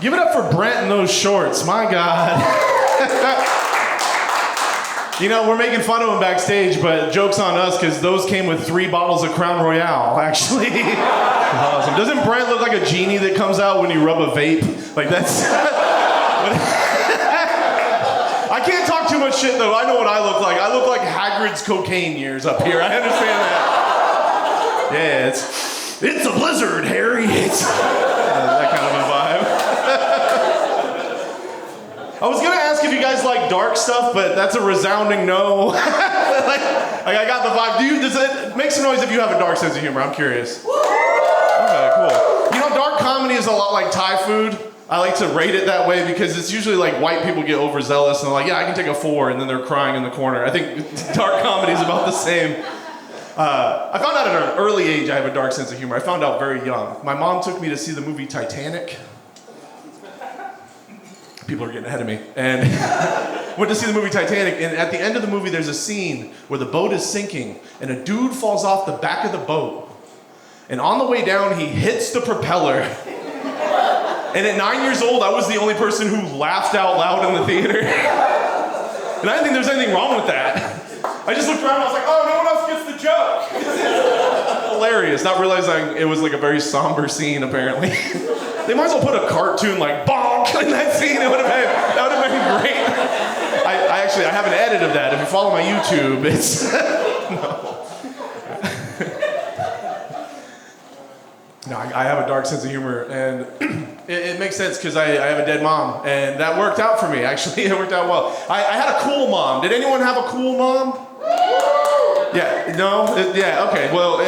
Give it up for Brent in those shorts. My God. You know, we're making fun of him backstage, but joke's on us because those came with 3 bottles of Crown Royale, actually. Awesome. Doesn't Brent look like a genie that comes out when you rub a vape? Like that's... I can't talk too much shit though. I know what I look like. I look like Hagrid's cocaine years up here. I understand that. Yeah, it's a blizzard, Harry. It's that kind of a vibe. I was gonna ask if you guys like dark stuff, but that's a resounding no. like I got the vibe. Does it make some noise if you have a dark sense of humor? I'm curious. Okay, cool. You know, dark comedy is a lot like Thai food. I like to rate it that way because it's usually like white people get overzealous and they're like, yeah, I can take a 4, and then they're crying in the corner. I think dark comedy is about the same. I found out at an early age I have a dark sense of humor. I found out very young. My mom took me to see the movie Titanic. People are getting ahead of me. And went to see the movie Titanic, and at the end of the movie there's a scene where the boat is sinking and a dude falls off the back of the boat. And on the way down, he hits the propeller. And at 9 years old, I was the only person who laughed out loud in the theater. And I didn't think there was anything wrong with that. I just looked around and I was like, oh, no one else gets the joke. Hilarious, not realizing it was like a very somber scene, apparently. They might as well put a cartoon like bonk in that scene. That would have been great. I have an edit of that. If you follow my YouTube, it's... No, I have a dark sense of humor, and it makes sense because I have a dead mom, and that worked out for me, actually. It worked out well. I had a cool mom. Did anyone have a cool mom? Yeah, no? Yeah, okay. Well,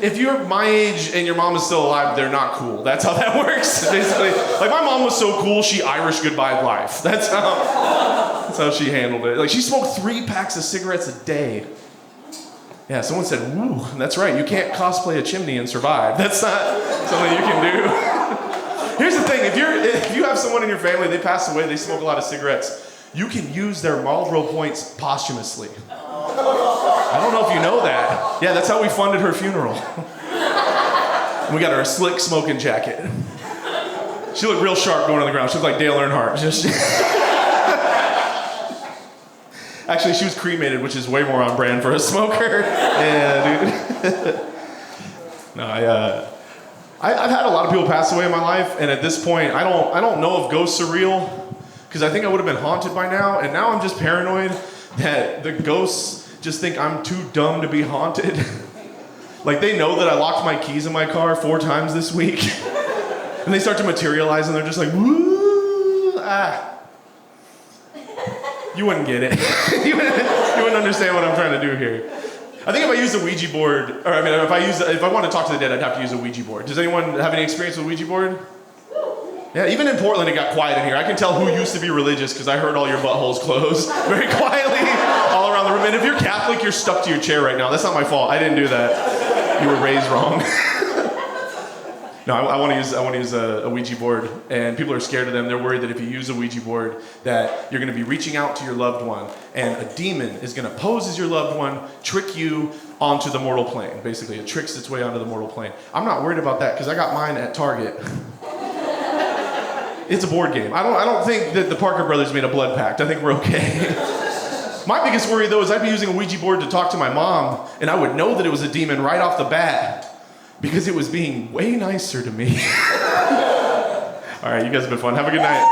if you're my age and your mom is still alive, they're not cool. That's how that works, basically. Like, my mom was so cool, she Irish goodbye life. That's how she handled it. Like, she smoked 3 packs of cigarettes a day. Yeah, someone said, "Ooh, that's right. You can't cosplay a chimney and survive. That's not something you can do." Here's the thing: if you have someone in your family, they pass away, they smoke a lot of cigarettes, you can use their Marlboro points posthumously. I don't know if you know that. Yeah, that's how we funded her funeral. We got her a slick smoking jacket. She looked real sharp going on the ground. She looked like Dale Earnhardt. Actually, she was cremated, which is way more on brand for a smoker. Yeah, dude. No, I've had a lot of people pass away in my life, and at this point, I don't know if ghosts are real, because I think I would have been haunted by now, and now I'm just paranoid that the ghosts just think I'm too dumb to be haunted. Like, they know that I locked my keys in my car 4 times this week, and they start to materialize, and they're just like, woo, ah. You wouldn't get it. you wouldn't understand what I'm trying to do here. I think if I used a Ouija board, or I mean, if I want to talk to the dead, I'd have to use a Ouija board. Does anyone have any experience with a Ouija board? Yeah, even in Portland, it got quiet in here. I can tell who used to be religious because I heard all your buttholes close very quietly all around the room. And if you're Catholic, you're stuck to your chair right now. That's not my fault. I didn't do that. You were raised wrong. No, I want to use a Ouija board, and people are scared of them. They're worried that if you use a Ouija board, that you're going to be reaching out to your loved one, and a demon is going to pose as your loved one, trick you onto the mortal plane. Basically, it tricks its way onto the mortal plane. I'm not worried about that because I got mine at Target. It's a board game. I don't think that the Parker brothers made a blood pact. I think we're okay. My biggest worry, though, is I'd be using a Ouija board to talk to my mom, and I would know that it was a demon right off the bat. Because it was being way nicer to me. All right, you guys have been fun. Have a good night.